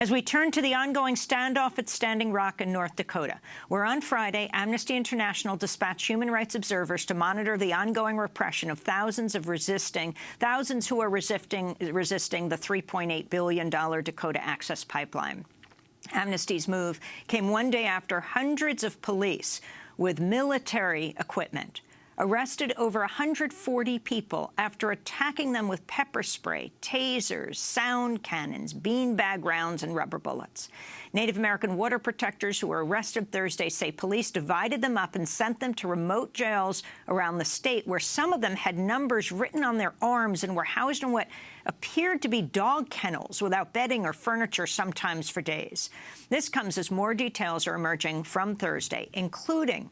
As we turn to the ongoing standoff at Standing Rock in North Dakota, where on Friday, Amnesty International dispatched human rights observers to monitor the ongoing repression of thousands who are resisting the $3.8 billion Dakota Access Pipeline. Amnesty's move came one day after hundreds of police with military equipment arrested over 140 people after attacking them with pepper spray, tasers, sound cannons, beanbag rounds, and rubber bullets. Native American water protectors who were arrested Thursday say police divided them up and sent them to remote jails around the state, where some of them had numbers written on their arms and were housed in what appeared to be dog kennels without bedding or furniture, sometimes for days. This comes as more details are emerging from Thursday, including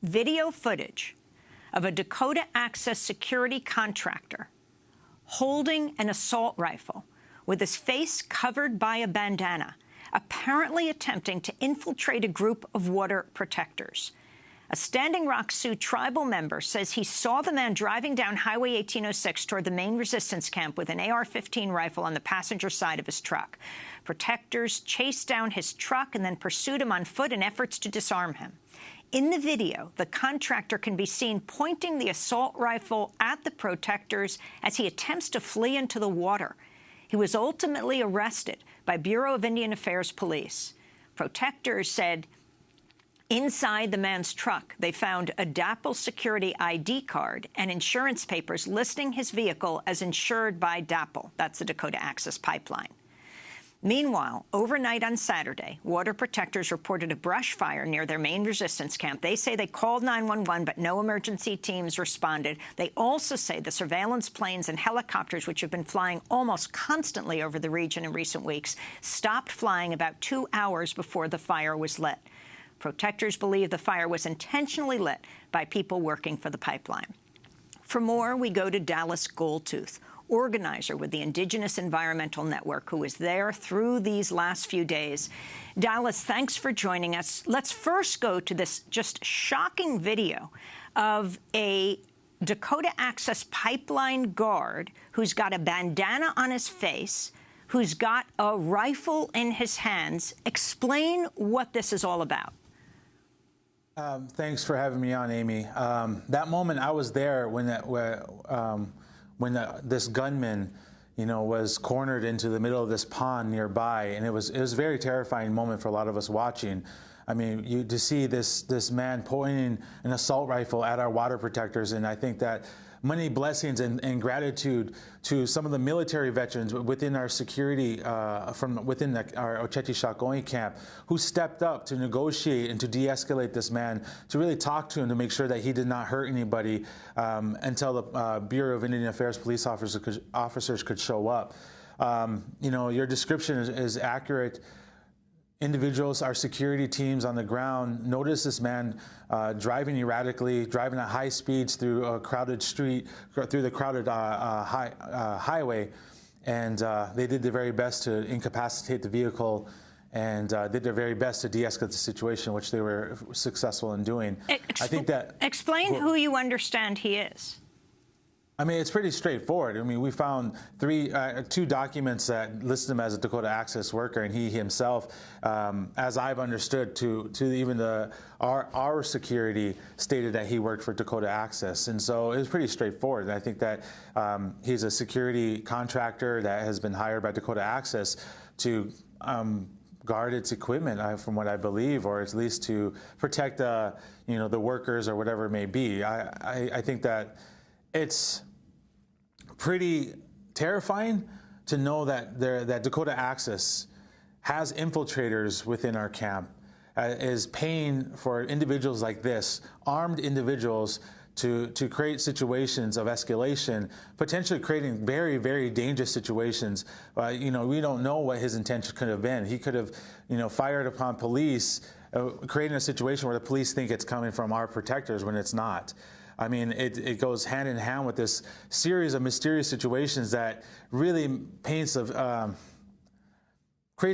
video footage of a Dakota Access security contractor holding an assault rifle with his face covered by a bandana, apparently attempting to infiltrate a group of water protectors. A Standing Rock Sioux tribal member says he saw the man driving down Highway 1806 toward the main resistance camp with an AR-15 rifle on the passenger side of his truck. Protectors chased down his truck and then pursued him on foot in efforts to disarm him. In the video, the contractor can be seen pointing the assault rifle at the protectors as he attempts to flee into the water. He was ultimately arrested by Bureau of Indian Affairs police. Protectors said inside the man's truck, they found a DAPL security ID card and insurance papers listing his vehicle as insured by DAPL. That's the Dakota Access Pipeline. Meanwhile, overnight on Saturday, water protectors reported a brush fire near their main resistance camp. They say they called 911, but no emergency teams responded. They also say the surveillance planes and helicopters, which have been flying almost constantly over the region in recent weeks, stopped flying about 2 hours before the fire was lit. Protectors believe the fire was intentionally lit by people working for the pipeline. For more, we go to Dallas Goldtooth, organizer with the Indigenous Environmental Network, who was there through these last few days. Dallas, thanks for joining us. Let's first go to this just shocking video of a Dakota Access Pipeline guard who's got a bandana on his face, who's got a rifle in his hands. Explain what this is all about. Thanks for having me on, Amy. That moment, I was there when this gunman, was cornered into the middle of this pond nearby, and it was a very terrifying moment for a lot of us watching. I mean, to see this man pointing an assault rifle at our water protectors, and I think that many blessings and gratitude to some of the military veterans within our security from within our Oceti-Sakowin camp who stepped up to negotiate and to de-escalate this man, to really talk to him to make sure that he did not hurt anybody until the Bureau of Indian Affairs police officers could show up. Your description is accurate. Individuals, our security teams on the ground, noticed this man driving erratically, driving at high speeds through a crowded street, through the crowded highway, and they did their very best to incapacitate the vehicle and did their very best to de-escalate the situation, which they were successful in doing. I think that explain who you understand he is. I mean, it's pretty straightforward. I mean, we found two documents that list him as a Dakota Access worker, and he himself, as I've understood, to even our security stated that he worked for Dakota Access, and so it was pretty straightforward. And I think that he's a security contractor that has been hired by Dakota Access to guard its equipment, from what I believe, or at least to protect the workers or whatever it may be. I think that it's pretty terrifying to know that Dakota Access has infiltrators within our camp, is paying for individuals like this, armed individuals, to create situations of escalation, potentially creating very, very dangerous situations. We don't know what his intention could have been. He could have, fired upon police, creating a situation where the police think it's coming from our protectors when it's not. I mean, it goes hand in hand with this series of mysterious situations that really creates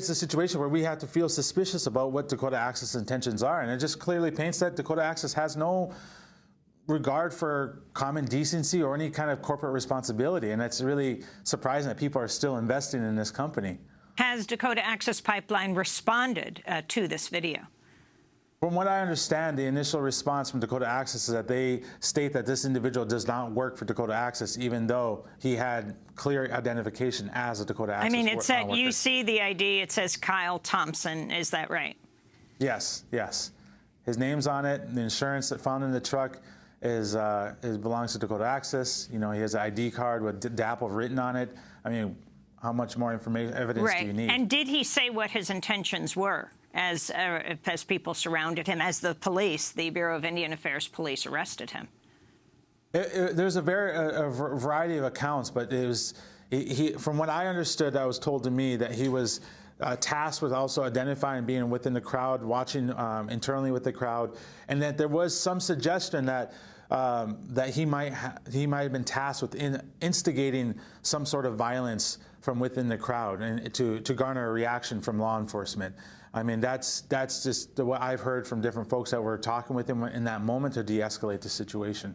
a situation where we have to feel suspicious about what Dakota Access intentions are. And it just clearly paints that Dakota Access has no regard for common decency or any kind of corporate responsibility. And it's really surprising that people are still investing in this company. Has Dakota Access Pipeline responded to this video? From what I understand, the initial response from Dakota Access is that they state that this individual does not work for Dakota Access, even though he had clear identification as a Dakota Access worker. I mean, it said, you see the ID, it says Kyle Thompson. Is that right? Yes, yes. His name's on it. The insurance that found in the truck belongs to Dakota Access. You know, he has an ID card with DAPL written on it. I mean, how much more information, evidence do you need? And did he say what his intentions were as people surrounded him, as the police, the Bureau of Indian Affairs police, arrested him? There's a variety of accounts, but it was from what I understood, that was told to me that he was tasked with also identifying, being within the crowd, watching internally with the crowd, and that there was some suggestion that he might have been tasked with instigating some sort of violence from within the crowd and to garner a reaction from law enforcement. I mean, that's just what I've heard from different folks that were talking with him in that moment to de-escalate the situation.